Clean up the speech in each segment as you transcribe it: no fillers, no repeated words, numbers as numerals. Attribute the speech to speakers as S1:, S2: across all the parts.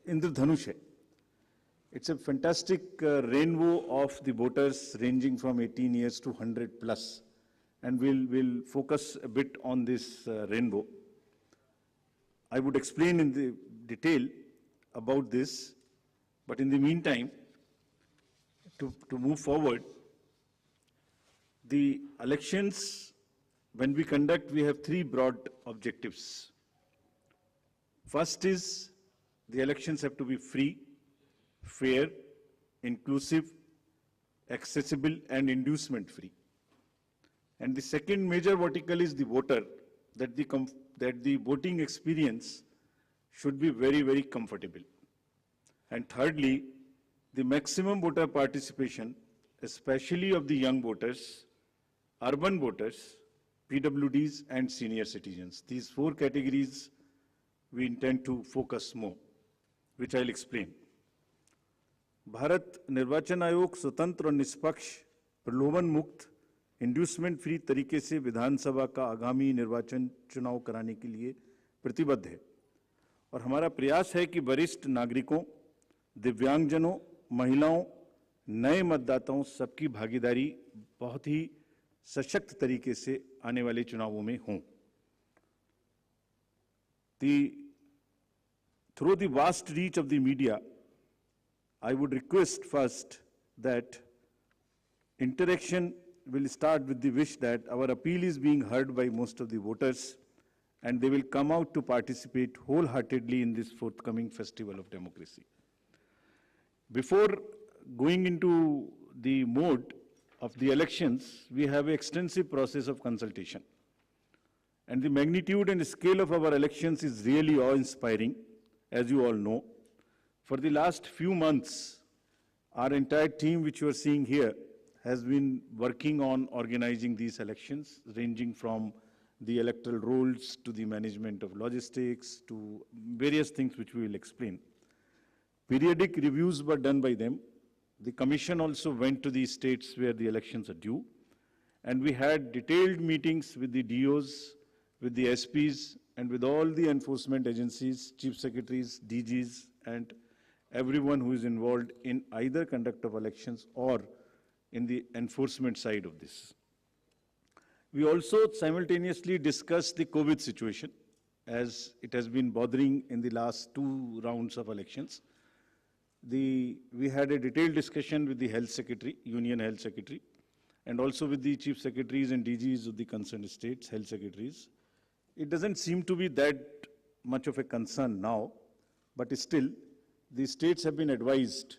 S1: Indradhanush hai. It's a fantastic rainbow of the voters ranging from 18 years to 100 plus. And we'll focus a bit on this rainbow. I would explain in the detail about this, but in the meantime, to move forward, the elections, when we conduct, we have three broad objectives. First is, the elections have to be free, fair, inclusive, accessible, and inducement-free. And the second major vertical is the voter, that the voting experience should be very, very comfortable. And thirdly, the maximum voter participation, especially of the young voters, urban voters, PWDs, and senior citizens. These four categories we intend to focus more, which I'll explain. Bharat निर्वाचन आयोग स्वतंत्र और निष्पक्ष, प्रलोभन मुक्त, inducement free तरीके से विधानसभा का आगामी निर्वाचन चुनाव कराने के लिए प्रतिबद्ध है और हमारा प्रयास है कि वरिष्ठ नागरिकों, दिव्यांगजनों, महिलाओं, नए मतदाताओं सबकी भागीदारी बहुत ही सशक्त तरीके से आने वाले चुनावों में हों. Through the vast reach of the media, I would request first that interaction will start with the wish that our appeal is being heard by most of the voters and they will come out to participate wholeheartedly in this forthcoming festival of democracy. Before going into the mode of the elections, we have an extensive process of consultation. And the magnitude and scale of our elections is really awe-inspiring, as you all know. For the last few months, our entire team, which you are seeing here, has been working on organizing these elections, ranging from the electoral rolls to the management of logistics to various things which we will explain. Periodic reviews were done by them. The commission also went to the states where the elections are due, and we had detailed meetings with the DOs, with the SPs, and with all the enforcement agencies, chief secretaries, DGs, and everyone who is involved in either conduct of elections or in the enforcement side of this. We also simultaneously discussed the COVID situation, as it has been bothering in the last two rounds of elections. We had a detailed discussion with the Health Secretary, Union Health Secretary, and also with the Chief Secretaries and DGs of the concerned states, Health Secretaries. It doesn't seem to be that much of a concern now, but still, the states have been advised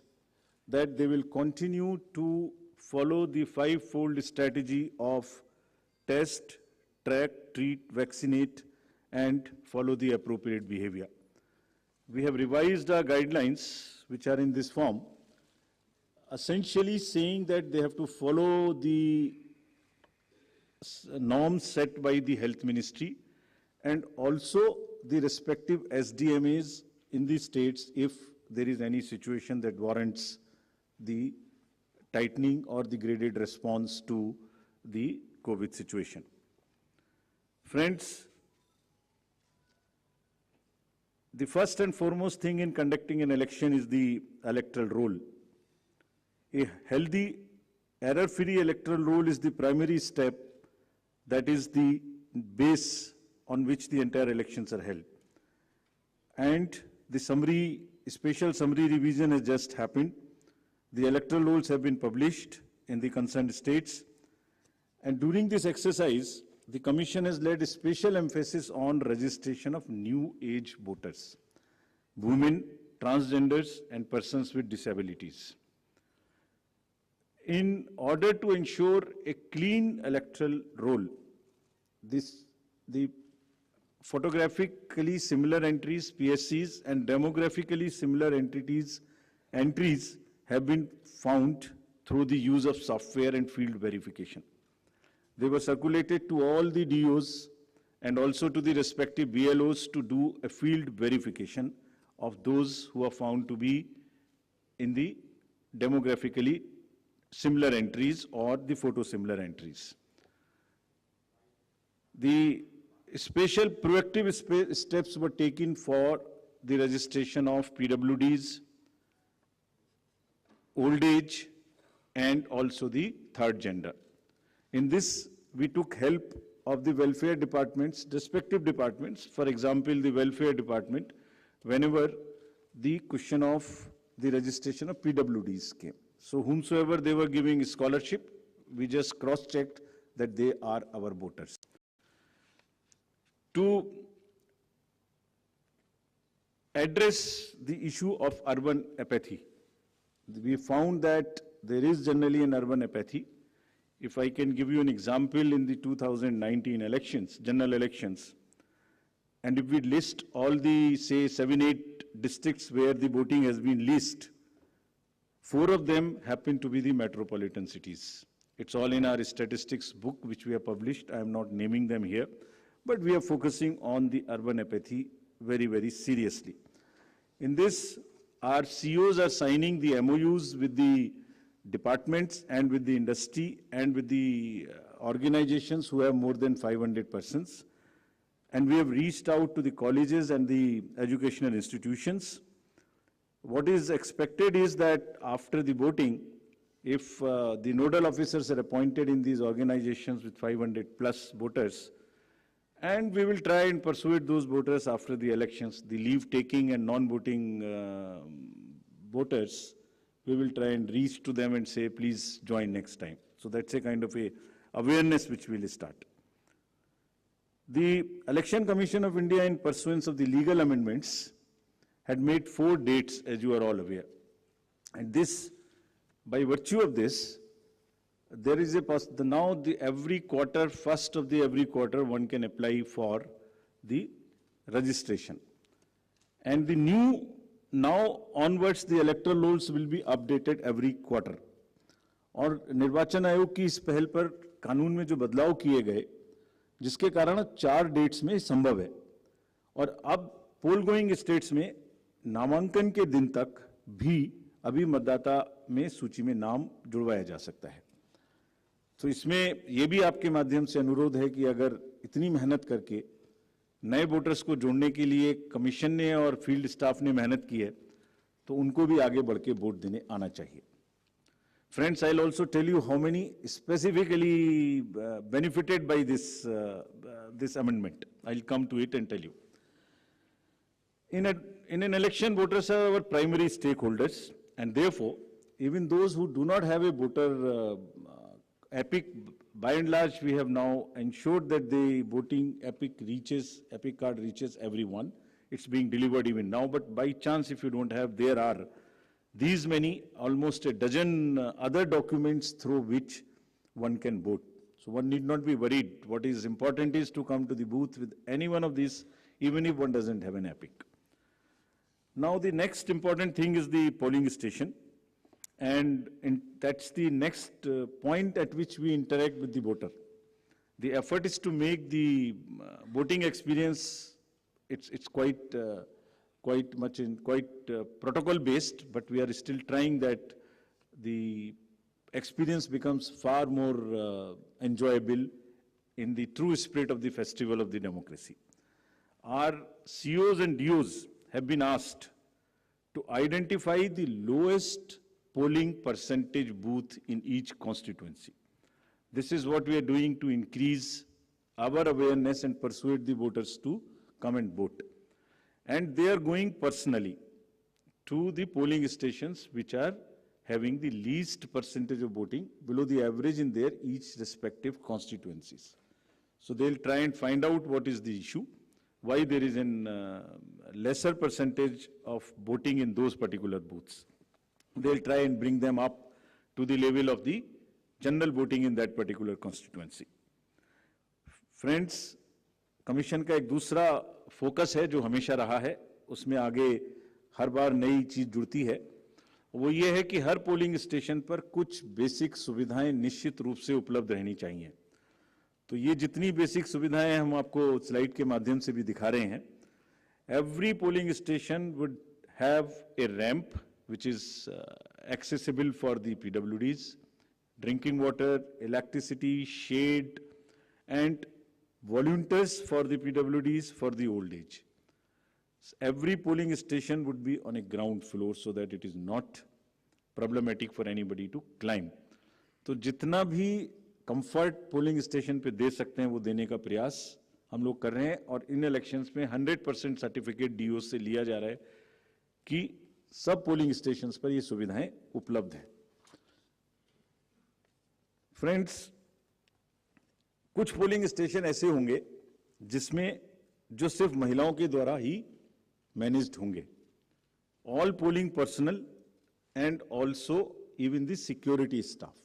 S1: that they will continue to follow the five-fold strategy of test, track, treat, vaccinate, and follow the appropriate behavior. We have revised our guidelines, which are in this form, essentially saying that they have to follow the norms set by the Health Ministry and also the respective SDMAs in the states if there is any situation that warrants the tightening or the graded response to the COVID situation. Friends, the first and foremost thing in conducting an election is the electoral roll. A healthy, error-free electoral roll is the primary step, that is the base on which the entire elections are held. And the special summary revision has just happened. The electoral rolls have been published in the concerned states. And during this exercise, the Commission has laid a special emphasis on registration of new age voters, women, transgenders, and persons with disabilities. In order to ensure a clean electoral roll, the photographically similar entries, PSCs, and demographically similar entries have been found through the use of software and field verification. They were circulated to all the DOs and also to the respective BLOs to do a field verification of those who are found to be in the demographically similar entries or the photo-similar entries. The special proactive steps were taken for the registration of PWDs, old age, and also the third gender. In this, we took help of the welfare departments, respective departments. For example, the welfare department, whenever the question of the registration of PWDs came. So whomsoever they were giving scholarship, we just cross-checked that they are our voters. To address the issue of urban apathy, we found that there is generally an urban apathy. If I can give you an example, in the 2019 elections, general elections, and if we list all the, say, 7-8 districts where the voting has been least, 4 of them happen to be the metropolitan cities. It's all in our statistics book, which we have published. I am not naming them here, but we are focusing on the urban apathy very, very seriously. In this, our CEOs are signing the MOUs with the departments and with the industry and with the organizations who have more than 500 persons. And we have reached out to the colleges and the educational institutions. What is expected is that after the voting, if the nodal officers are appointed in these organizations with 500 plus voters, and we will try and persuade those voters after the elections, the leave-taking and non-voting voters, we will try and reach to them and say, please join next time. So that's a kind of a awareness which we will start. The Election Commission of India, in pursuance of the legal amendments, had made 4 dates, as you are all aware. And this, by virtue of this, there is now every quarter, first of the every quarter, one can apply for the registration. And the new, now onwards, the electoral rolls will be updated every quarter. और निर्वाचन आयोग की इस पहल पर कानून में जो बदलाव किए गए, जिसके कारण 4 डेट्स में संभव है। और अब पोल गोइंग स्टेट्स में नामांकन के दिन तक भी अभी मतदाता में सूची में नाम जुड़वाया जा सकता है। तो इसमें यह भी आपके माध्यम से अनुरोध है कि अगर इतनी मेहनत करके नए वोटर्स को जोड़ने के लिए कमीशन ने और फील्ड स्टाफ ने मेहनत की है, तो उनको भी आगे बढ़ के वोट देने आना चाहिए। Friends, I'll also tell you how many specifically benefited by this amendment. I'll come to it and tell you. In an election, voters are our primary stakeholders, and therefore, even those who do not have a voter epic, by and large, we have now ensured that the voting epic card reaches everyone. It's being delivered even now, but by chance, if you don't have, there are these many, almost a dozen other documents through which one can vote. So one need not be worried. What is important is to come to the booth with any one of these, even if one doesn't have an epic. Now the next important thing is the polling station. And that's the next point at which we interact with the voter. The effort is to make the voting experience, it's quite protocol based, but we are still trying that the experience becomes far more enjoyable in the true spirit of the festival of the democracy. Our COs and DOs have been asked to identify the lowest polling percentage booth in each constituency. This is what we are doing to increase our awareness and persuade the voters to come and vote. And they are going personally to the polling stations which are having the least percentage of voting below the average in their each respective constituencies. So they'll try and find out what is the issue, why there is a lesser percentage of voting in those particular booths. They'll try and bring them up to the level of the general voting in that particular constituency. Friends, commission का एक दूसरा focus है जो हमेशा रहा है, उसमें आगे हर बार नई चीज जुड़ती है, वो ये है कि हर पोलिंग स्टेशन पर कुछ बेसिक सुविधाएं निश्चित रूप से उपलब्ध रहनी चाहिए। तो ये जितनी बेसिक सुविधाएं हम आपको स्लाइड के माध्यम से भी दिखा रहे हैं, every polling station would have a ramp which is accessible for the PWDs, drinking water, electricity, shade, and volunteers for the PWDs for the old age. Every polling station would be on a ground floor so that it is not problematic for anybody to climb. तो जितना भी comfort polling station पे दे सकते हैं वो देने का प्रयास हम लोग कर रहे हैं और इन इलेक्शंस में 100% सर्टिफिकेट डीओ से लिया जा रहा है कि सब पोलिंग स्टेशंस पर ये सुविधाएं उपलब्ध हैं। फ्रेंड्स, कुछ पोलिंग स्टेशन ऐसे होंगे जिसमें जो सिर्फ महिलाओं के द्वारा ही मैनेज्ड होंगे। All polling personal and also even the security staff,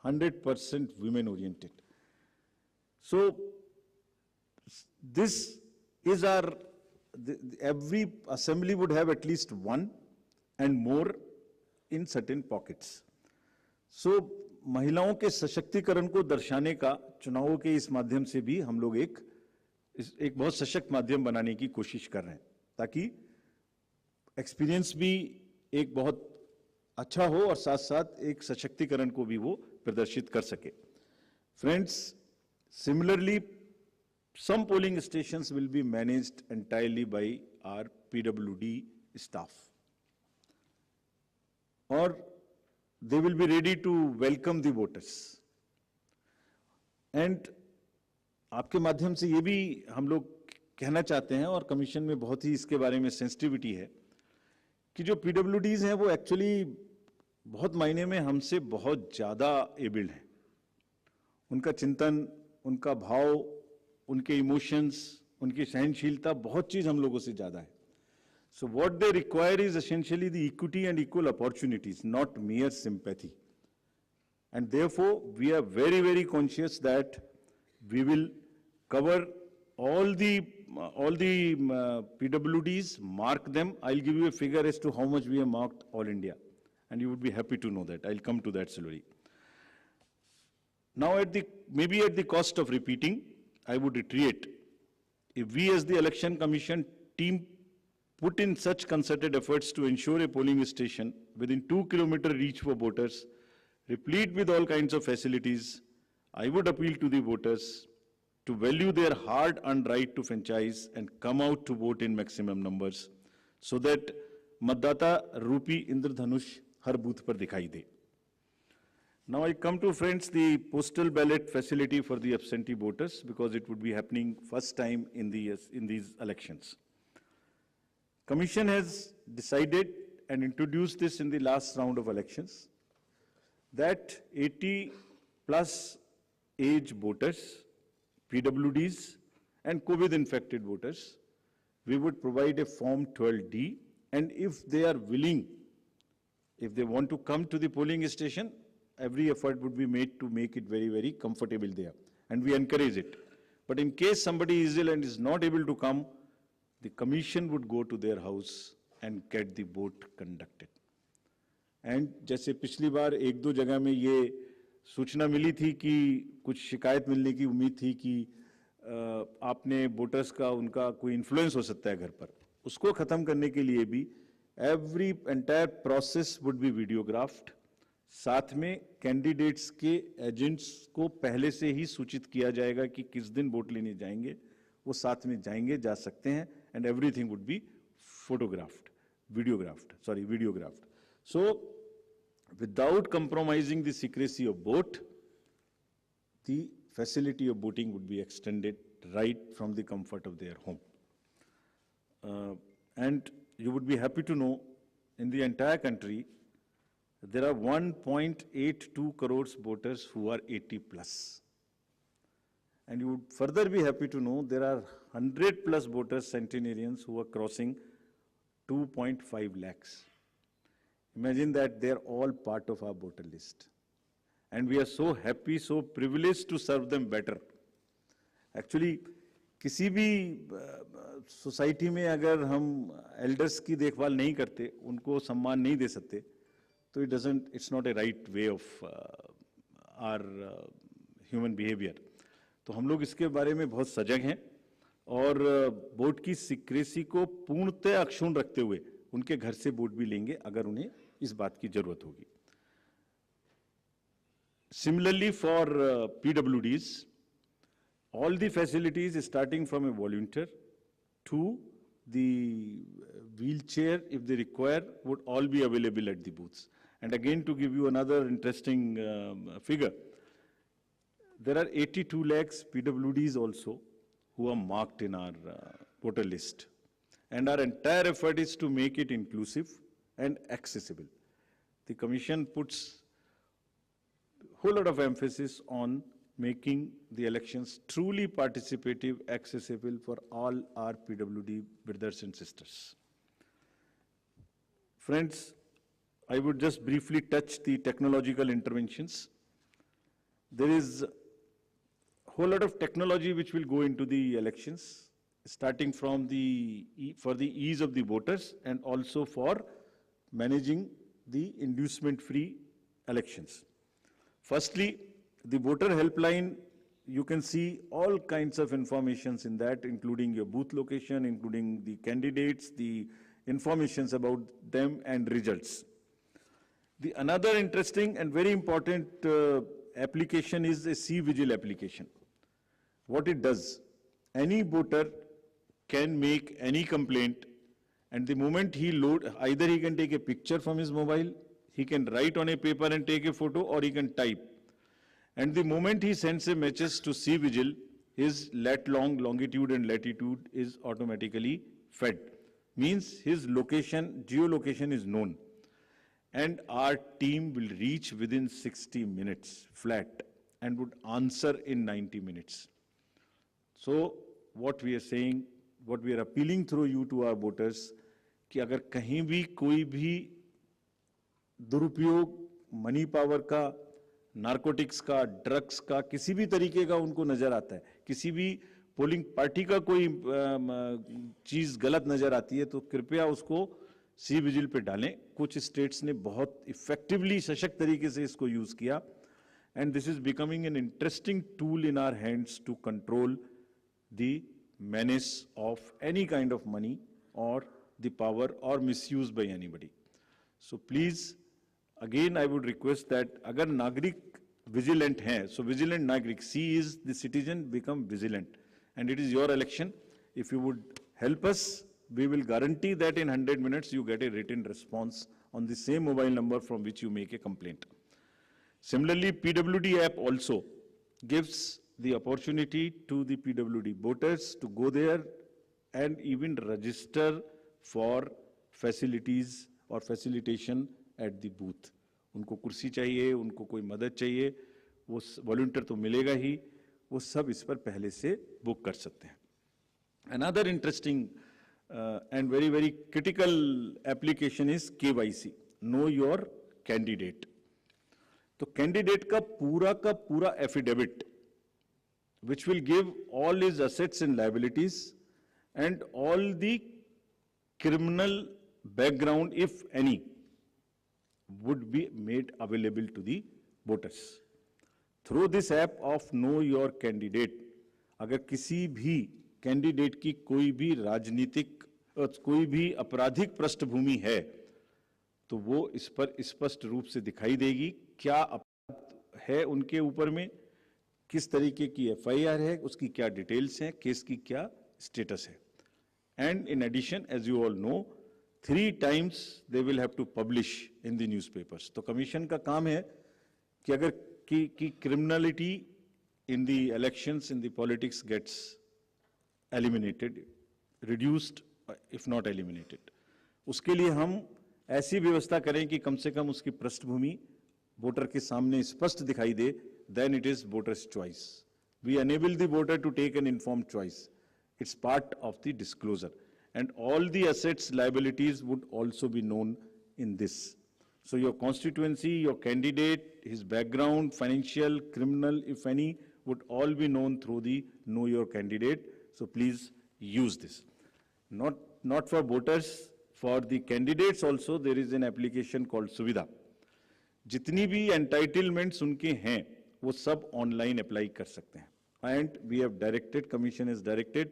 S1: 100% women oriented. So this is our, every assembly would have at least one and more in certain pockets. So महिलाओं के सशक्तिकरण को दर्शाने का चुनावों के इस माध्यम से भी हम लोग एक बहुत सशक्त माध्यम बनाने की कोशिश कर रहे हैं ताकि एक्सपीरियंस भी एक बहुत अच्छा हो और साथ साथ एक सशक्तिकरण को भी वो प्रदर्शित कर सके। Friends, similarly some polling stations will be managed entirely by our PWD staff, or they will be ready to welcome the voters. And आपके माध्यम से ये भी हम लोग कहना चाहते हैं और कमीशन में बहुत ही इसके बारे में सेंसिटिविटी है कि जो PWDs हैं वो एक्चुअली बहुत मायने में हमसे बहुत ज़्यादा एबल्ड हैं। उनका चिंतन, उनका भाव, उनके इमोशंस, उनकी सहनशीलता, बहुत चीज़ हम लोगों से ज़्यादा है। So what they require is essentially the equity and equal opportunities, not mere sympathy. And therefore, we are very, very conscious that we will cover all the PWDs, mark them. I'll give you a figure as to how much we have marked all India. And you would be happy to know that. I'll come to that slowly. Now, maybe at the cost of repeating, I would reiterate, if we as the Election Commission team put in such concerted efforts to ensure a polling station within 2-kilometer reach for voters, replete with all kinds of facilities, I would appeal to the voters to value their hard-earned right to franchise and come out to vote in maximum numbers so that Matdata Rupi Indradhanush har booth par dikhai de. Now I come to, friends, the postal ballot facility for the absentee voters because it would be happening first time in these elections. Commission has decided and introduced this in the last round of elections that 80 plus age voters, PWDs and COVID infected voters, we would provide a form 12D, and if they are willing, if they want to come to the polling station, every effort would be made to make it very, very comfortable there, and we encourage it. But in case somebody is ill and is not able to come, the commission would go to their house and get the vote conducted. And जैसे पिछली बार एक दो जगह में ये सूचना मिली थी कि कुछ शिकायत मिलने की उम्मीद थी कि आपने वोटर्स का उनका कोई इन्फ्लुएंस हो सकता है घर पर, उसको खत्म करने के लिए भी every entire process would be videographed. साथ में कैंडिडेट्स के एजेंट्स को पहले से ही सूचित किया जाएगा कि किस दिन वोट लेने जाएंगे, वो साथ में जाएंगे, जा सकते हैं, and everything would be videographed. So, without compromising the secrecy of vote, the facility of voting would be extended right from the comfort of their home. And you would be happy to know, in the entire country, there are 1.82 crores voters who are 80 plus. And you would further be happy to know there are 100 plus voters, centenarians, who are crossing 2.5 lakhs. Imagine that they're all part of our voter list. And we are so happy, so privileged to serve them better. Actually, किसी भी society में अगर हम elders की देखभाल नहीं करते, उनको सम्मान नहीं दे सकते, तो it's not a right way of our human behavior. तो हम लोग इसके बारे में बहुत सजग हैं और वोट की सीक्रेसी को पूर्णतः अक्षुण्ण रखते हुए उनके घर से वोट भी लेंगे अगर उन्हें इस बात की जरूरत होगी. Similarly, for PWDs, all the facilities starting from a volunteer to the wheelchair, if they require, would all be available at the booths. And again, to give you another interesting figure, there are 82 lakhs PWDs also who are marked in our voter list. And our entire effort is to make it inclusive and accessible. The Commission puts a whole lot of emphasis on making the elections truly participative, accessible for all our PWD brothers and sisters. Friends, I would just briefly touch the technological interventions. There is a whole lot of technology which will go into the elections, starting from for the ease of the voters and also for managing the inducement-free elections. Firstly, the voter helpline, you can see all kinds of informations in that, including your booth location, including the candidates, the informations about them and results. The another interesting and very important application is a C-Vigil application. What it does, any voter can make any complaint, and the moment he load, either he can take a picture from his mobile, he can write on a paper and take a photo, or he can type. And the moment he sends a message to C-Vigil, his longitude and latitude is automatically fed. Means his location, geolocation is known. And our team will reach within 60 minutes flat and would answer in 90 minutes. So what we are saying, what we are appealing through you to our voters, कि अगर कहीं भी कोई भी दुरुपयोग money power का, narcotics का, drugs का, किसी भी तरीके का उनको नजर आता है, किसी भी पोलिंग पार्टी का कोई चीज गलत नजर आती है, तो कृपया उसको C-Vigil पे डालें. कुछ स्टेट्स ने बहुत इफेक्टिवली सशक्त तरीके से इसको यूज किया, and this is becoming an interesting tool in our hands to control the menace of any kind of money or the power or misuse by anybody. So please, again I would request that agar nagrik vigilant hai, so vigilant nagrik, C is the citizen become vigilant, and it is your election. If you would help us, we will guarantee that in 100 minutes you get a written response on the same mobile number from which you make a complaint. Similarly, PWD app also gives the opportunity to the PWD voters to go there and even register for facilities or facilitation at the booth. उनको कुर्सी चाहिए, उनको कोई मदद चाहिए, वो volunteer तो मिलेगा ही, वो सब इस पर पहले से बुक कर सकते हैं. Another interesting and very critical application is KYC, Know Your Candidate. तो कैंडिडेट का पूरा affidavit, which will give all his assets and liabilities and all the criminal background, if any, would be made available to the voters. Through this app of Know Your Candidate, अगर किसी भी candidate की कोई भी राजनीतिक कोई भी आपराधिक पृष्ठभूमि है, तो वो इस पर स्पष्ट रूप से दिखाई देगी, क्या अपराध है उनके ऊपर में, किस तरीके की FIR है, उसकी क्या डिटेल्स हैं, केस की क्या स्टेटस है. And in addition, as you all know, 3 times they will have to publish in the newspapers. तो कमीशन का काम है कि अगर की criminality in the elections, in the politics gets eliminated, reduced, if not eliminated. उसके लिए हम ऐसी व्यवस्था करें कि कम से कम उसकी पृष्ठभूमि वोटर के सामने स्पष्ट दिखाई दे. Then it is voter's choice. We enable the voter to take an informed choice. It's part of the disclosure. And all the assets, liabilities would also be known in this. So your constituency, your candidate, his background, financial, criminal, if any, would all be known through the Know Your Candidate. So please use this. Not for voters, for the candidates also, there is an application called Suvidha. जितनी भी entitlements उनके हैं, वो सब online apply कर सकते हैं. And we have directed, Commission has directed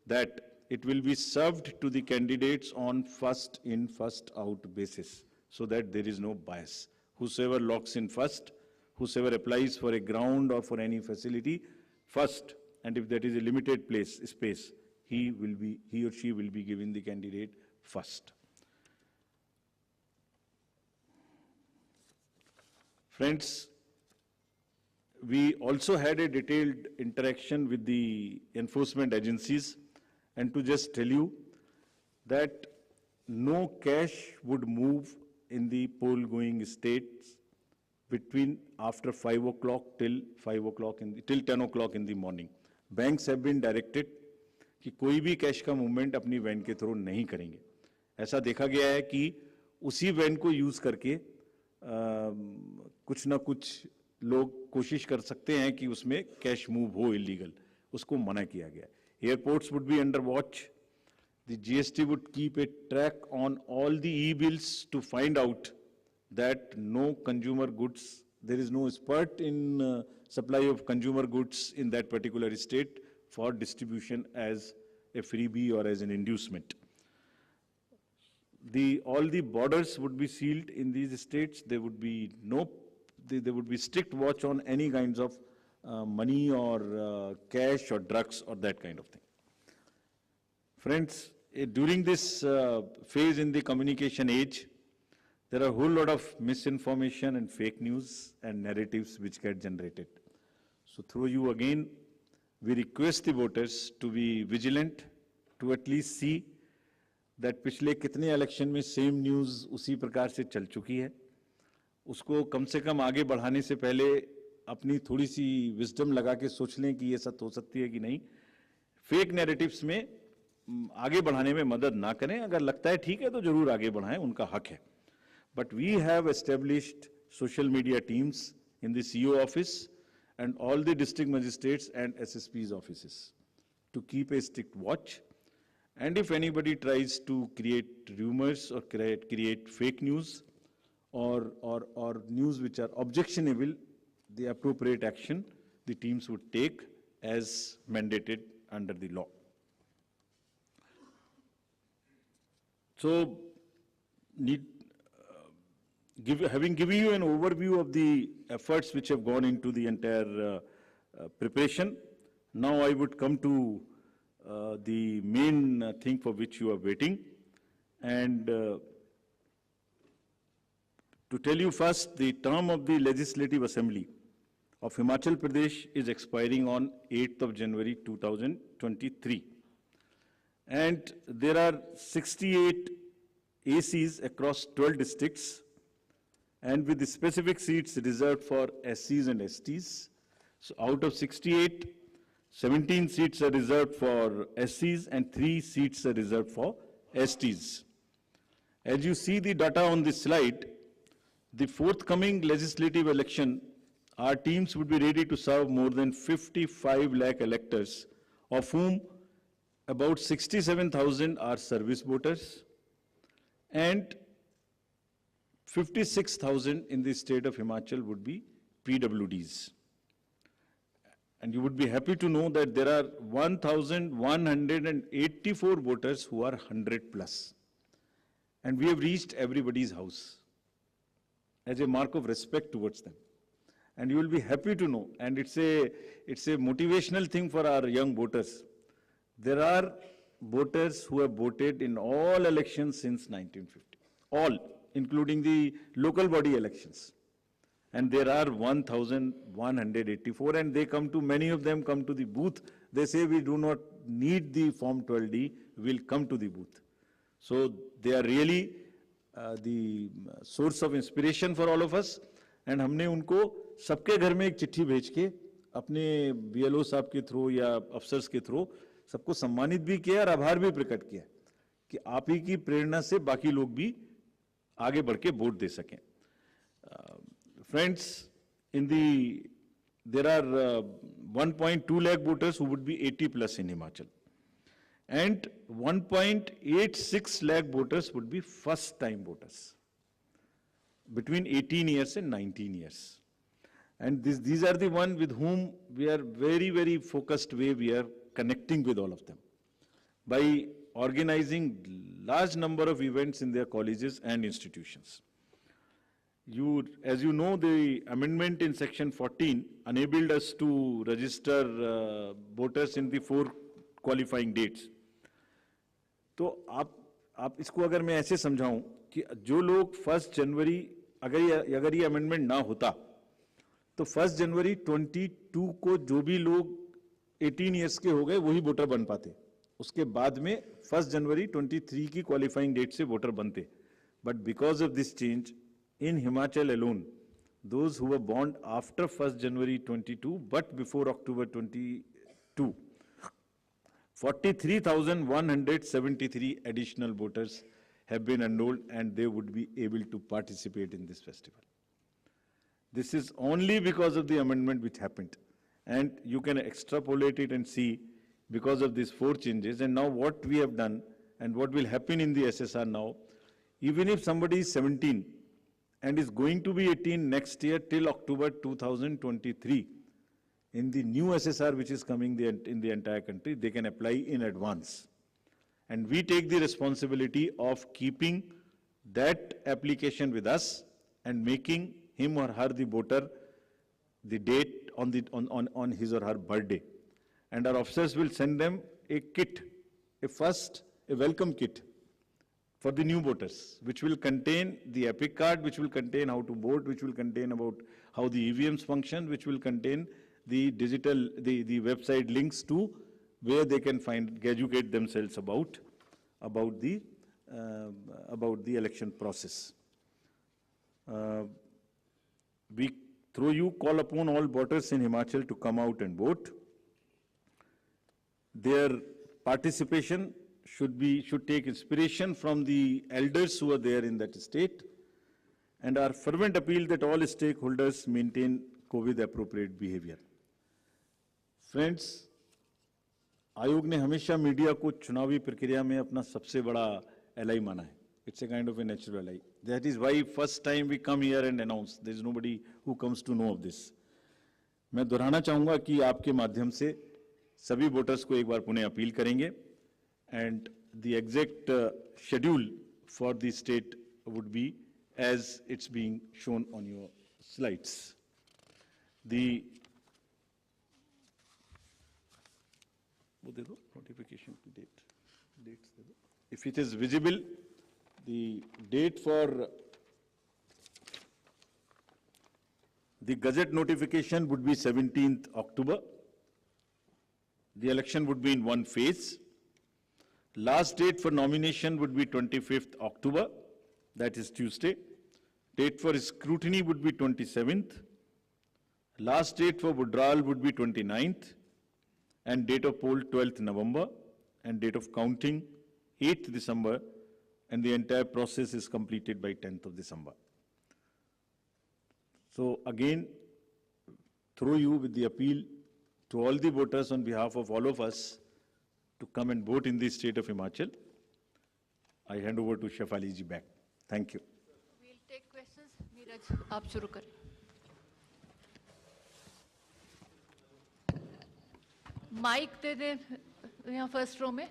S1: that it will be served to the candidates on first in, first out basis, so that there is no bias. Whosoever locks in first, whosoever applies for a ground or for any facility first, and if that is a limited space, he or she will be given the candidate first. Friends, we also had a detailed interaction with the enforcement agencies, and to just tell you that no cash would move in the poll-going states between after 5 o'clock till 10 o'clock in the morning. Banks have been directed कि कोई भी cash का movement अपनी van के through नहीं करेंगे. ऐसा देखा गया है कि उसी वैन को यूज करके कुछ ना कुछ लोग कोशिश कर सकते हैं कि उसमें कैश मूव हो इलीगल, उसको मना किया गया. Airports would be under watch. The GST would keep a track on all the e-bills to find out that no consumer goods, there is no spurt in supply of consumer goods in that particular state for distribution as a freebie or as an inducement. All the borders would be sealed in these states. There would be there would be strict watch on any kinds of money or cash or drugs or that kind of thing. Friends, during this phase in the communication age, there are a whole lot of misinformation and fake news and narratives which get generated. So through you again, we request the voters to be vigilant, to at least see that पिछले कितने election में same news उसी प्रकार से चल चुकी है, उसको कम से कम आगे बढ़ाने से पहले अपनी थोड़ी सी विजडम लगा के सोच लें कि ये सच हो सकती है कि नहीं. फेक नैरेटिव्स में आगे बढ़ाने में मदद ना करें. अगर लगता है ठीक है तो जरूर आगे बढ़ाएं, उनका हक है. But we have established social media teams in the CO office and all the district magistrates and SSP's offices to keep a strict watch. And if anybody tries to create rumors or create fake news or news which are objectionable, the appropriate action the teams would take as mandated under the law. So, having given you an overview of the efforts which have gone into the entire preparation, now I would come to the main thing for which you are waiting. And to tell you first, the term of the Legislative Assembly of Himachal Pradesh is expiring on 8th of January 2023. And there are 68 ACs across 12 districts, and with the specific seats reserved for SCs and STs. So out of 68, 17 seats are reserved for SCs and 3 seats are reserved for STs. As you see the data on this slide, the forthcoming legislative election, our teams would be ready to serve more than 55 lakh electors, of whom about 67,000 are service voters, and 56,000 in the state of Himachal would be PWDs. And you would be happy to know that there are 1,184 voters who are 100 plus. And we have reached everybody's house as a mark of respect towards them. And you will be happy to know, and it's a motivational thing for our young voters. There are voters who have voted in all elections since 1950, all, including the local body elections. And there are 1,184, and they come to, many of them come to the booth. They say we do not need the Form 12D, we'll come to the booth. So they are really the source of inspiration for all of us. And हमने उनको सबके घर में एक चिट्ठी भेज के अपने BLO साहब के थ्रू या अफसर्स के थ्रू सबको सम्मानित भी किया और आभार भी प्रकट किया कि आप ही की प्रेरणा से बाकी लोग भी आगे बढ़ के वोट दे सकें. Friends, there are 1.2 lakh voters who would be 80 plus in Himachal, and 1.86 lakh voters would be first time voters between 18 years and 19 years. And these are the ones with whom we are very, very focused way we are connecting with all of them by organizing large number of events in their colleges and institutions. As you know, the amendment in section 14 enabled us to register voters in the 4 qualifying dates. तो आप इसको अगर मैं ऐसे समझाऊं कि जो लोग 1 जनवरी अगर ये अमेंडमेंट ना होता तो 1 जनवरी 22 को जो भी लोग 18 ईयर्स के हो गए वही वोटर बन पाते, उसके बाद में 1 जनवरी 23 की क्वालिफाइंग डेट से वोटर बनते. But because of this change in Himachal alone, those who were born after 1st January 22 but before October 22, 43,173 additional voters have been enrolled and they would be able to participate in this festival. This is only because of the amendment which happened, and you can extrapolate it and see because of these 4 changes. And now what we have done and what will happen in the SSR now, even if somebody is 17 and is going to be 18 next year till October 2023, in the new SSR which is coming in the entire country, they can apply in advance. And we take the responsibility of keeping that application with us and making him or her the voter the date on his or her birthday. And our officers will send them a kit, a welcome kit for the new voters, which will contain the epic card, which will contain how to vote, which will contain about how the EVMs function, which will contain the the website links to where they can educate themselves about the election process. We, through you, call upon all voters in Himachal to come out and vote. Their participation should take inspiration from the elders who are there in that state, and our fervent appeal that all stakeholders maintain COVID appropriate behavior. Friends, आयोग ने हमेशा media को चुनावी प्रक्रिया में अपना सबसे बड़ा एलाई माना है. It's a kind of a natural ally. That is why first time we come here and announce. There is nobody who comes to know of this. मैं दोहराना चाहूँगा कि आपके माध्यम से सभी वोटर्स को एक बार पुनः अपील करेंगे, and the exact schedule for the state would be as it's being shown on your slides. वो दे दो notification की dates दे दो. If it is visible, the date for the Gazette notification would be 17th October. The election would be in one phase. Last date for nomination would be 25th October, that is Tuesday. Date for scrutiny would be 27th. Last date for withdrawal would be 29th. And date of poll 12th November. And date of counting 8th December. And the entire process is completed by 10th of December. So again, through you with the appeal to all the voters on behalf of all of us to come and vote in the state of Himachal, I hand over to Shefali ji back. Thank you.
S2: We'll take questions. Neeraj, आप शुरू करें. Mic दे दें यहाँ first row में.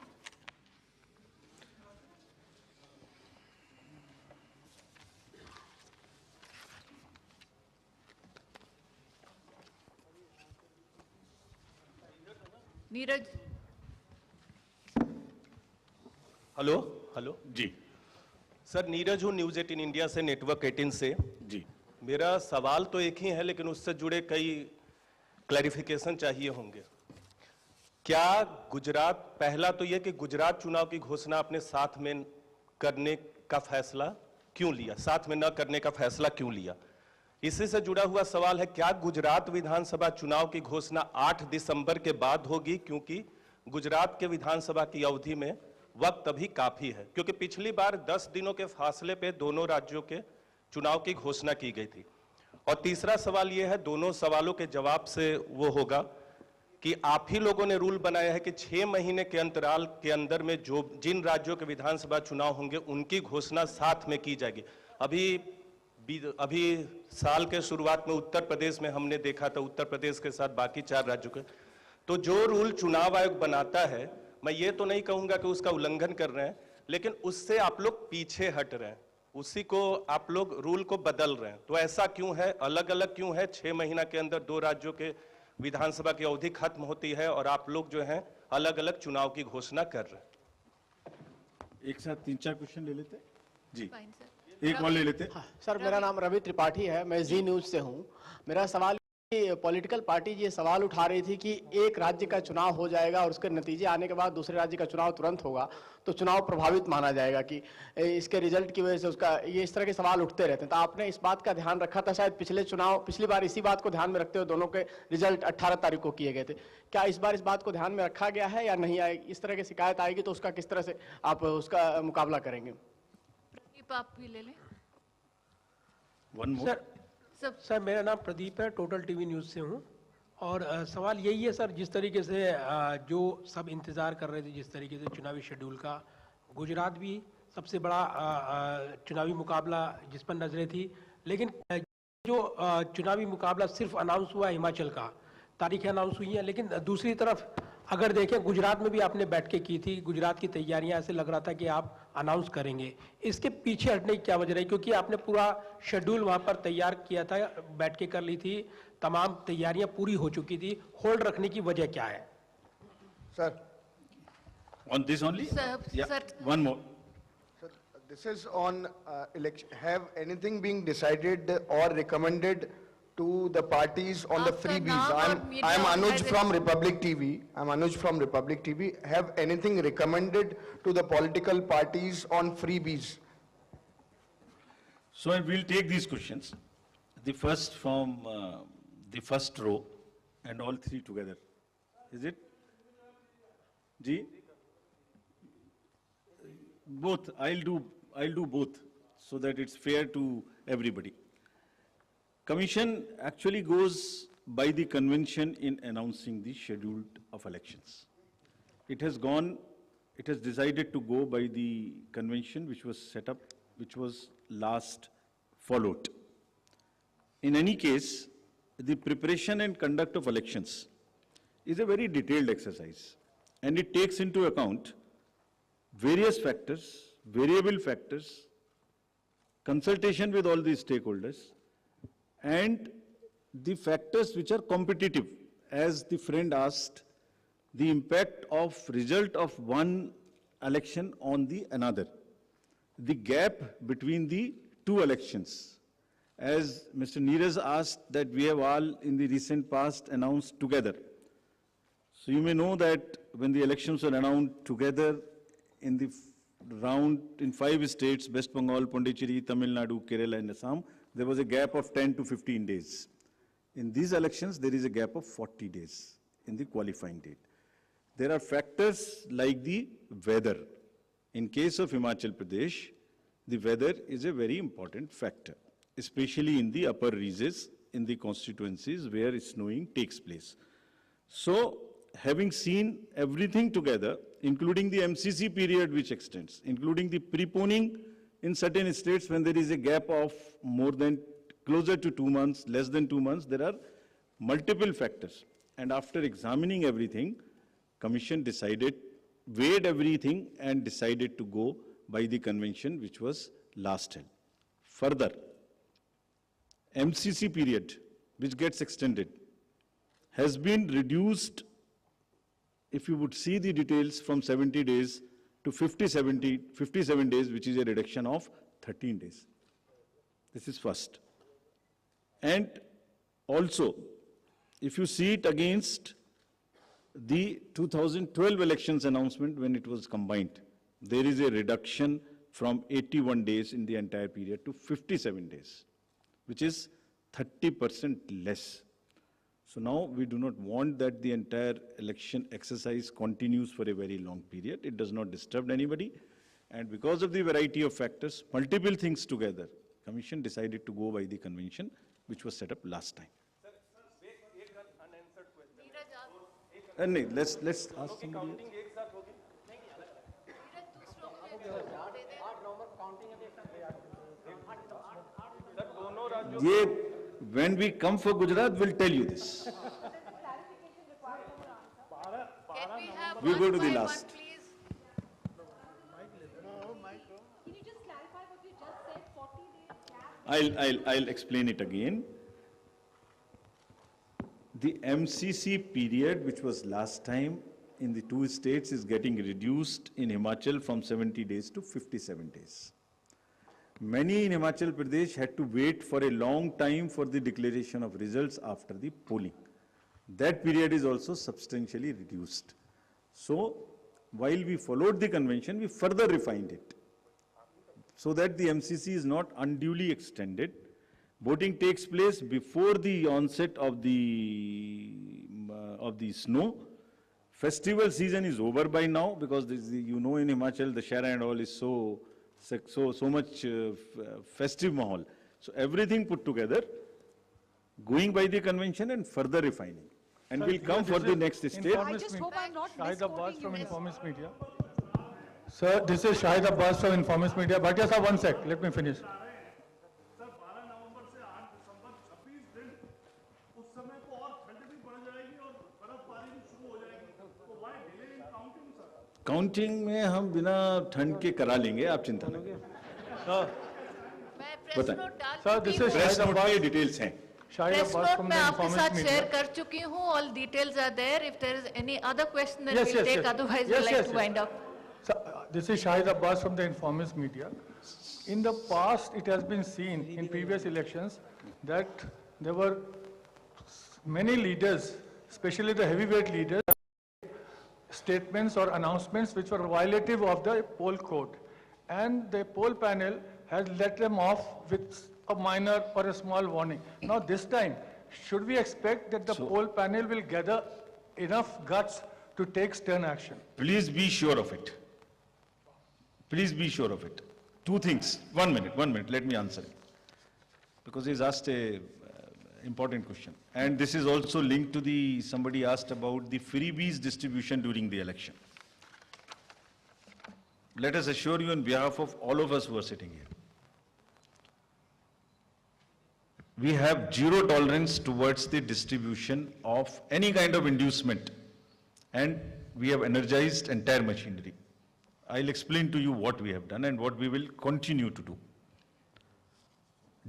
S2: Neeraj.
S3: Hello hello
S1: जी
S3: sir, Neeraj हूँ news 18 India से, network 18 से.
S1: जी
S3: मेरा सवाल तो एक ही है, लेकिन उससे जुड़े कई क्लैरिफिकेशन चाहिए होंगे. क्या गुजरात, पहला तो ये कि गुजरात चुनाव की घोषणा अपने साथ में करने का फैसला क्यों लिया, साथ में न करने का फैसला क्यों लिया? इसी से जुड़ा हुआ सवाल है, क्या गुजरात विधानसभा चुनाव की घोषणा 8 दिसंबर के बाद होगी? क्योंकि गुजरात के विधानसभा की अवधि में वक्त अभी काफी है, क्योंकि पिछली बार 10 दिनों के फासले पे दोनों राज्यों के चुनाव की घोषणा की गई थी. और तीसरा सवाल यह है, दोनों सवालों के जवाब से वो होगा कि आप ही लोगों ने रूल बनाया है कि 6 महीने के अंतराल के अंदर में जिन राज्यों के विधानसभा चुनाव होंगे उनकी घोषणा साथ में की जाएगी. अभी साल के शुरुआत में उत्तर प्रदेश में हमने देखा था, उत्तर प्रदेश के साथ बाकी 4 राज्यों के. तो जो रूल चुनाव आयोग बनाता है, मैं ये तो नहीं कहूंगा कि उसका उल्लंघन कर रहे हैं, लेकिन उससे आप लोग पीछे हट रहे हैं, उसी को आप लोग रूल को बदल रहे हैं. तो ऐसा क्यों है, अलग अलग क्यों है? 6 महीना के अंदर 2 राज्यों के विधानसभा की अवधि खत्म होती है और आप लोग जो हैं अलग अलग चुनाव की घोषणा कर रहे हैं.
S1: एक साथ 3-4 क्वेश्चन ले लेते हैं जी,
S2: Fine, sir.
S1: एक और ले लेते हैं।
S4: हाँ, सर मेरा नाम रवि त्रिपाठी है, मैं जी न्यूज से हूँ। मेरा सवाल पॉलिटिकल पार्टी ये सवाल उठा रही थी कि एक राज्य का चुनाव हो जाएगा और उसके नतीजे आने के बाद दूसरे राज्य का चुनाव तुरंत होगा तो चुनाव प्रभावित माना जाएगा कि इसके रिजल्ट की वजह से उसका, ये इस तरह के सवाल उठते रहते हैं। तो आपने इस बात का ध्यान रखा था शायद पिछली बार इसी बात को ध्यान में रखते हुए दोनों के रिजल्ट 18 तारीख को किए गए थे। क्या इस बार इस बात को ध्यान में रखा गया है या नहीं आएगी? इस तरह की शिकायत आएगी तो उसका किस तरह से आप उसका मुकाबला करेंगे?
S2: प्रदीप, आप भी ले लें।
S1: One more.
S5: सर मेरा नाम प्रदीप है, टोटल टीवी न्यूज़ से हूँ। और सवाल यही है सर, जिस तरीके से जो सब इंतज़ार कर रहे थे जिस तरीके से चुनावी शेड्यूल का, गुजरात भी सबसे बड़ा चुनावी मुकाबला जिस पर नजरें थी, लेकिन जो चुनावी मुकाबला सिर्फ अनाउंस हुआ है, हिमाचल का तारीखें अनाउंस हुई हैं, लेकिन दूसरी तरफ अगर देखें गुजरात में भी आपने बैठकें की थी, गुजरात की तैयारियां ऐसे लग रहा था कि आप अनाउंस करेंगे। इसके पीछे हटने की क्या वजह रही? क्योंकि आपने पूरा शेड्यूल वहां पर तैयार किया था, बैठकें कर ली थी, तमाम तैयारियां पूरी हो चुकी थी, होल्ड रखने की वजह क्या है?
S6: Sir,
S1: On this only?
S2: Sir,
S1: Yeah,
S2: sir.
S1: one more.
S6: sir, this is on election. Have anything being decided or recommended to the parties on the
S2: After
S6: freebies?
S2: now,
S6: I'm
S2: media
S6: Anuj
S2: has
S6: from Republic TV. I'm Anuj from Republic TV. Have anything recommended to the political parties on freebies?
S1: So I will take these questions. The first from the first row and all three together. Is it? Ji? Both. I'll do both so that it's fair to everybody. Commission actually goes by the convention in announcing the schedule of elections. It has decided to go by the convention which was set up, which was last followed. In any case, the preparation and conduct of elections is a very detailed exercise, and it takes into account various factors, variable factors, consultation with all the stakeholders, and the factors which are competitive. As the friend asked, the impact of result of one election on the another, the gap between the two elections. As Mr. Neeraj asked, that we have all in the recent past announced together. So you may know that when the elections were announced together in the round in 5 states, West Bengal, Pondicherry, Tamil Nadu, Kerala and Assam, there was a gap of 10 to 15 days. In these elections, there is a gap of 40 days in the qualifying date. There are factors like the weather. In case of Himachal Pradesh, the weather is a very important factor, especially in the upper reaches, in the constituencies where snowing takes place. So, having seen everything together, including the MCC period which extends, including the preponing in certain states when there is a gap of more than, closer to 2 months, less than 2 months, there are multiple factors. And after examining everything, Commission decided, weighed everything and decided to go by the convention which was last held. Further, MCC period, which gets extended, has been reduced, if you would see the details, from 70 days to 57 days, which is a reduction of 13 days. This is first. And also, if you see it against the 2012 elections announcement when it was combined, there is a reduction from 81 days in the entire period to 57 days, which is 30% less. So now we do not want that the entire election exercise continues for a very long period. It does not disturb anybody. And because of the variety of factors, multiple things together, Commission decided to go by the convention which was set up last time. No, let's ask somebody else. When we come for Gujarat, we'll tell you this.
S2: Can we have
S1: We
S2: one
S1: go to the
S2: by
S1: last.
S2: one, please?
S7: Can you just clarify what you just said, 40 days gap?
S1: I'll explain it again. The MCC period, which was last time, in the two states is getting reduced in Himachal from 70 days to 57 days. Many in Himachal Pradesh had to wait for a long time for the declaration of results after the polling. That period is also substantially reduced. So, while we followed the convention, we further refined it so that the MCC is not unduly extended. Voting takes place before the onset of the snow. Festival season is over by now because this, you know, in Himachal the Shara and all is so much festive mahal. So everything put together, going by the convention and further refining. And we'll come for the next stage.
S7: I just hope I'm not misquoting you.
S8: Informist Media. Sir, this is Shahid Abbas from Informist Media. But yes, sir, one sec, let me finish.
S1: Counting में हम बिना ठंड के करा लेंगे, आप चिंता न करें।
S2: मैं प्रेस नोट डाल
S8: Sir, this
S2: चुकी
S8: is
S2: हूँ।
S1: प्रेस नोट के डिटेल्स हैं।
S8: Shahid
S2: press
S8: Abbas
S2: note
S8: from
S2: मैं
S8: the
S2: आपके
S8: Informist
S2: साथ शेयर
S8: Media.
S2: कर चुकी हूँ। All details are there. If there is any other question, then
S8: Yes,
S2: we'll
S8: yes,
S2: take.
S8: yes.
S2: Otherwise,
S8: Yes,
S2: we'll like
S8: yes,
S2: to
S8: yes.
S2: wind up.
S8: Sir, this is Shahid Abbas from the Informist Media. In the past, it has been seen in previous elections that there were many leaders, especially the heavyweight leaders, statements or announcements which were violative of the poll code. And the poll panel has let them off with a minor or a small warning. Now this time, should we expect that the poll panel will gather enough guts to take stern action?
S1: Please be sure of it. Please be sure of it. Two things. 1 minute, let me answer it. Because he's asked a important question. And this is also linked to the, somebody asked about the freebies distribution during the election. Let us assure you on behalf of all of us who are sitting here, we have zero tolerance towards the distribution of any kind of inducement, and we have energized entire machinery. I'll explain to you what we have done and what we will continue to do.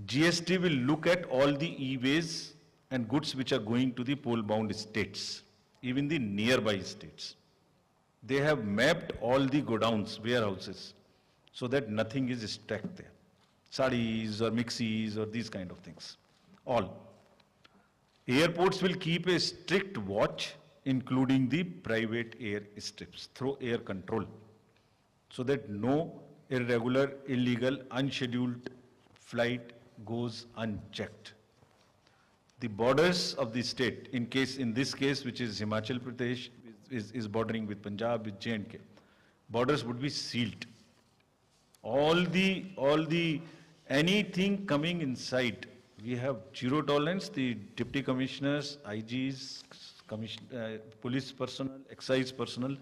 S1: GST will look at all the e-ways and goods which are going to the poll-bound states, even the nearby states. They have mapped all the godowns, warehouses, so that nothing is stacked there. Saris or mixies or these kind of things, all. Airports will keep a strict watch, including the private air strips, through air control, so that no irregular, illegal, unscheduled flight goes unchecked. The borders of the state, in this case, which is Himachal Pradesh, is bordering with Punjab, with J&K, borders would be sealed. Anything coming inside, we have zero tolerance. The deputy commissioners, IGs, police personnel, excise personnel,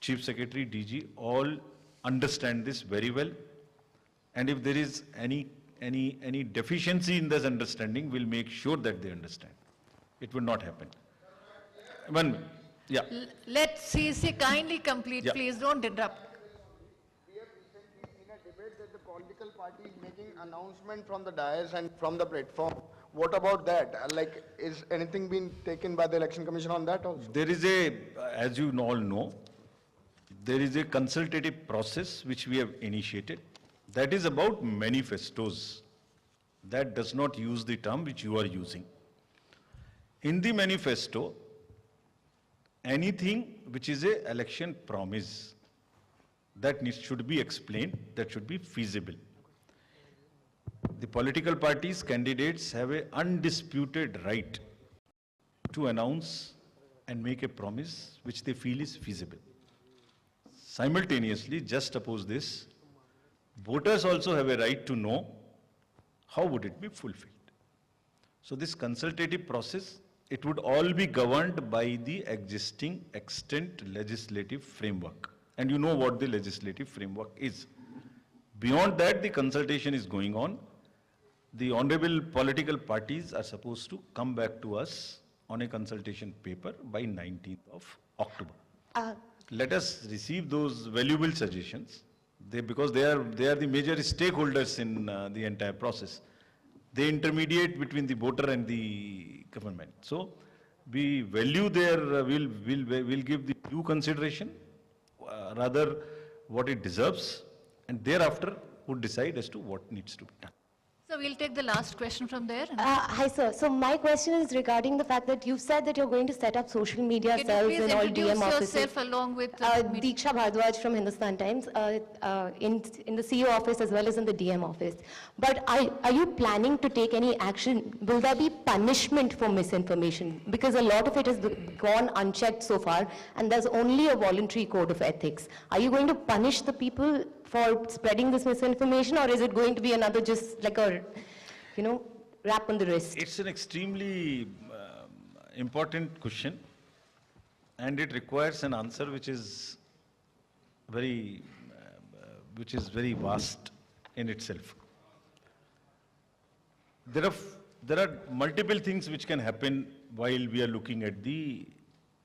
S1: chief secretary, DG, all understand this very well. And if there is any deficiency in this understanding, we'll make sure that they understand. It will not happen. Yeah.
S2: Let CC kindly complete,
S1: Yeah.
S2: please. Don't interrupt.
S6: We have recently seen a debate that the political party is making announcement from the dais and from the platform. What about that? Like, is anything being taken by the Election Commission on that also?
S1: There is as you all know, there is a consultative process which we have initiated. That is about manifestos. That does not use the term which you are using. In the manifesto, anything which is an election promise, that should be explained, that should be feasible. The political parties, candidates have an undisputed right to announce and make a promise which they feel is feasible. Simultaneously, just oppose this, voters also have a right to know how would it be fulfilled. So this consultative process, it would all be governed by the existing extant legislative framework. And you know what the legislative framework is. Beyond that, the consultation is going on. The honorable political parties are supposed to come back to us on a consultation paper by 19th of October. Let us receive those valuable suggestions, because they are the major stakeholders in the entire process. They intermediate between the voter and the government. So we value their, we'll give the due consideration, rather what it deserves, and thereafter would decide as to what needs to be done.
S2: So we'll take the last question from there.
S9: Hi, sir. So my question is regarding the fact that you've said that you're going to set up social media
S2: Can
S9: cells
S2: you please
S9: in all
S2: introduce
S9: DM offices.
S2: yourself along with
S9: Deeksha Bhardwaj from Hindustan Times, in the CEO office as well as in the DM office. But are you planning to take any action? Will there be punishment for misinformation? Because a lot of it has gone unchecked so far, and there's only a voluntary code of ethics. Are you going to punish the people for spreading this misinformation, or is it going to be another just like a, rap on the wrist?
S1: It's an extremely important question, and it requires an answer which is very vast in itself. There are multiple things which can happen while we are looking at the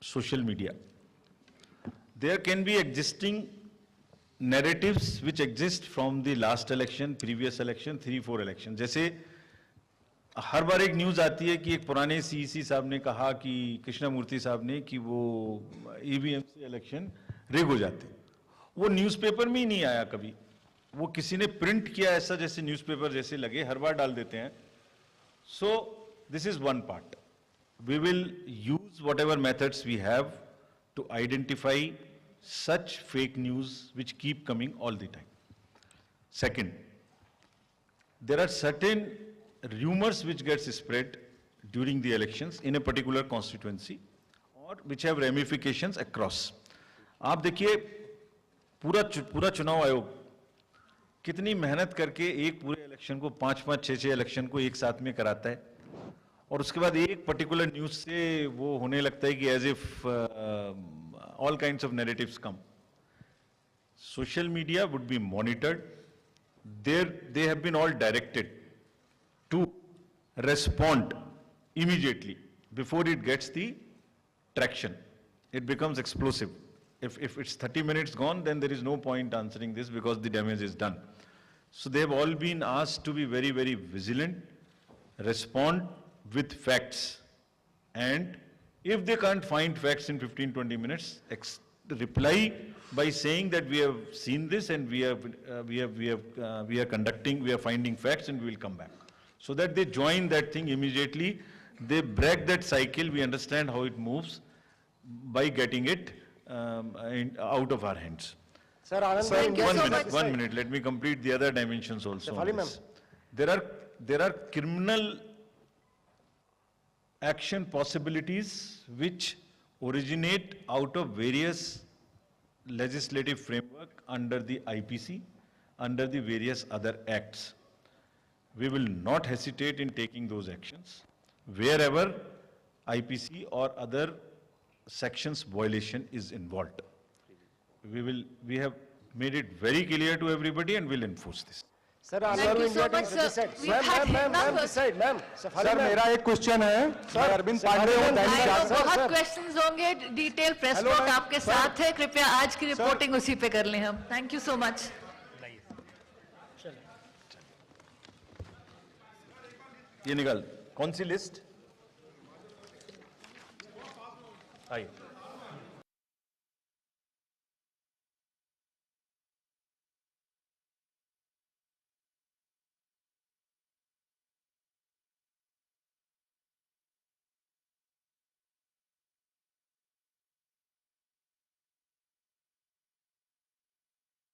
S1: social media. There can be existing narratives which exist from the last election, previous election, 3-4 election. जैसे हर बार एक news आती है कि एक पुराने CEC साहब ने कहा कि कृष्णमूर्ति साहब ने कि वो ईवीएम से इलेक्शन रिग हो जाते, वो न्यूज़पेपर में ही नहीं आया कभी, वो किसी ने प्रिंट किया ऐसा जैसे न्यूज़पेपर जैसे लगे, हर बार डाल देते हैं. So this is one part. We will use whatever methods we have to identify such fake news which keep coming all the time. Second, there are certain rumors which gets spread during the elections in a particular constituency or which have ramifications across. आप देखिए पूरा चुनाव आयोग कितनी मेहनत करके एक पूरे इलेक्शन को 5-5, 6-6 इलेक्शन को एक साथ में कराता है, और उसके बाद एक पर्टिकुलर न्यूज से वो होने लगता है कि as if all kinds of narratives come. Social media would be monitored. They have been all directed to respond immediately before it gets the traction. It becomes explosive. If it's 30 minutes gone, then there is no point answering this because the damage is done. So they have all been asked to be very, very vigilant, respond with facts, and if they can't find facts in 15-20 minutes, reply by saying that we have seen this and we are finding facts and we will come back. So that they join that thing immediately, they break that cycle, we understand how it moves by getting it out of our hands.
S4: Sir, Anand,
S1: One minute, let me complete the other dimensions also. On this. There are criminal action possibilities which originate out of various legislative framework under the IPC, under the various other acts. We will not hesitate in taking those actions wherever IPC or other sections violation is involved. We have made it very clear to everybody and will enforce this.
S4: Sir,
S2: Thank you so much, sir. We've had enough.
S10: Sir मेरा एक question है, मैं अरविंद पांडे हूँ दैनिक जागरण।
S2: बहुत questions होंगे, detail press note आपके साथ है, कृपया आज की रिपोर्टिंग उसी पे कर लें हम. Thank you so much.
S1: ये निकाल, कौन सी लिस्ट? आई